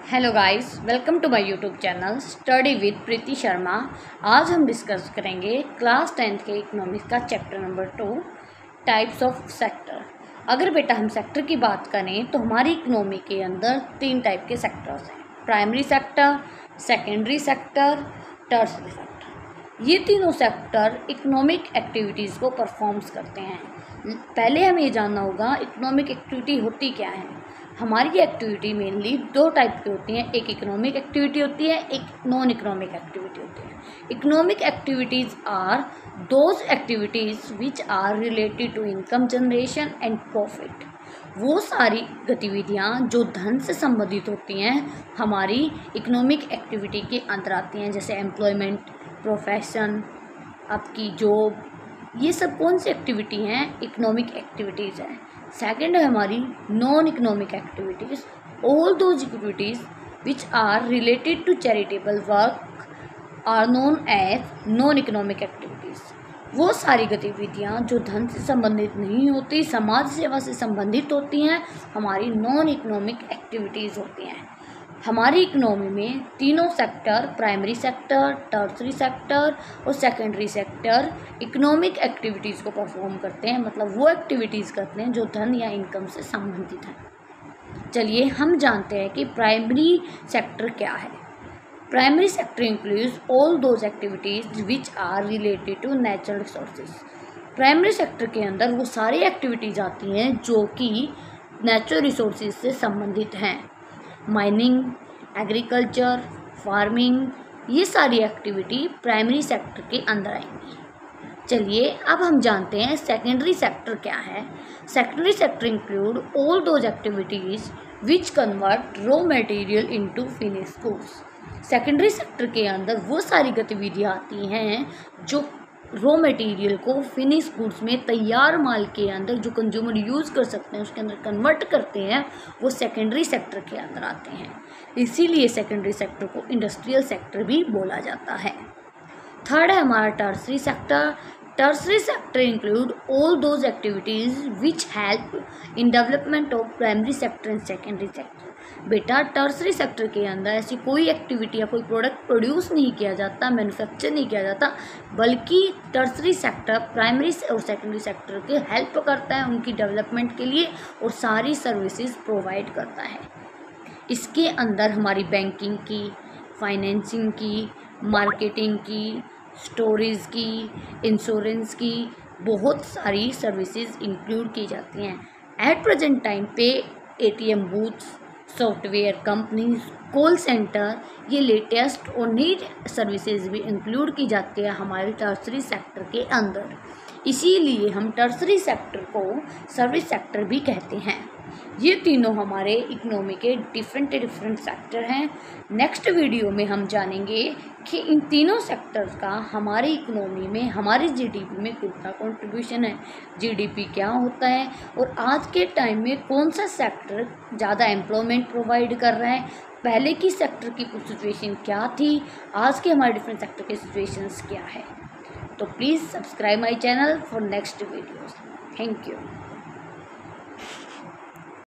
Hello guys, welcome to my YouTube channel study with Preeti Sharma. आज हम डिस्कस करेंगे क्लास 10th के इकोनॉमिक्स का chapter number 2 types of sector. अगर बेटा हम सेक्टर की बात करें तो हमारी इकोनॉमी के अंदर 3 टाइप के सेक्टर्स हैं, primary sector, secondary sector, tertiary sector. ये तीनों सेक्टर इकोनॉमिक एक्टिविटीज़ को परफॉर्म्स करते हैं। पहले हमें ये जानना होगा इकोनॉमिक एक्टिविटी होती क्या है। हमारी एक्टिविटी मेनली 2 टाइप की होती हैं, एक इकोनॉमिक एक्टिविटी होती है, एक नॉन इकोनॉमिक एक्टिविटी होती है। Economic activities are those activities which are related to income generation and profit. वो सारी गतिविधियाँ जो धन से संबंधित होती हैं हमारी इकोनॉमिक एक्टिविटी के अंदर आती हैं, जैसे एम्प्लॉयमेंट, प्रोफेशन, आपकी जॉब, ये सब कौन सी एक्टिविटी हैं? इकोनॉमिक एक्टिविटीज़ हैं। सेकंड है हमारी non economic activities, all those activities which are related to charitable work are known as non economic activities. वो सारी गतिविधियाँ जो धन से संबंधित नहीं होती, समाज सेवा से संबंधित होती हैं, हमारी नॉन इकोनॉमिक एक्टिविटीज़ होती हैं। हमारी इकोनॉमी में तीनों sector, primary sector, tertiary sector और सेकेंडरी सेक्टर इकोनॉमिक एक्टिविटीज़ को परफॉर्म करते हैं, मतलब वो एक्टिविटीज़ करते हैं जो धन या इनकम से संबंधित हैं। चलिए हम जानते हैं कि प्राइमरी सेक्टर क्या है। Primary sector includes all those activities which are related to natural resources. Primary sector के अंदर वो सारी एक्टिविटीज़ आती हैं जो कि नेचुरल रिसोर्सेज से संबंधित हैं। माइनिंग, एग्रीकल्चर, फार्मिंग, ये सारी एक्टिविटी प्राइमरी सेक्टर के अंदर आएंगी। चलिए अब हम जानते हैं सेकेंडरी सेक्टर क्या है। Secondary sector include all those activities which convert raw material into finished goods. Secondary sector के अंदर वो सारी गतिविधियाँ आती हैं जो रॉ मटेरियल को फिनिश गुड्स में, तैयार माल के अंदर जो कंज्यूमर यूज़ कर सकते हैं उसके अंदर कन्वर्ट करते हैं, वो सेकेंडरी सेक्टर के अंदर आते हैं। इसीलिए सेकेंडरी सेक्टर को इंडस्ट्रियल सेक्टर भी बोला जाता है। थर्ड है हमारा tertiary sector. Tertiary sector include all those activities which help in development of primary sector and secondary sector. बेटा टर्शरी सेक्टर के अंदर ऐसी कोई एक्टिविटी या कोई प्रोडक्ट प्रोड्यूस नहीं किया जाता, मैन्युफैक्चर नहीं किया जाता, बल्कि टर्शरी सेक्टर प्राइमरी और सेकेंडरी सेक्टर के हेल्प करता है उनकी डेवलपमेंट के लिए और सारी सर्विसेज प्रोवाइड करता है। इसके अंदर हमारी बैंकिंग की, फाइनेंसिंग की, मार्केटिंग की, स्टोरेज की, इंश्योरेंस की बहुत सारी सर्विसेज इंक्लूड की जाती हैं। एट प्रेजेंट टाइम पे ATM booths, software companies, call centre, ये लेटेस्ट और नई सर्विसेज भी इंक्लूड की जाती है हमारे टर्शरी सेक्टर के अंदर। इसीलिए हम टर्शरी सेक्टर को सर्विस सेक्टर भी कहते हैं। ये तीनों हमारे इकोनॉमी के डिफरेंट सेक्टर हैं। नेक्स्ट वीडियो में हम जानेंगे कि इन तीनों सेक्टर्स का हमारी इकोनॉमी में, हमारी GDP में कितना कंट्रीब्यूशन है, GDP क्या होता है और आज के टाइम में कौन सा सेक्टर ज़्यादा एम्प्लॉयमेंट प्रोवाइड कर रहा है, पहले की सेक्टर की कुछ सिचुएशन क्या थी, आज के हमारे डिफरेंट सेक्टर के सिचुएशंस क्या है। तो please subscribe my channel for next videos. Thank you.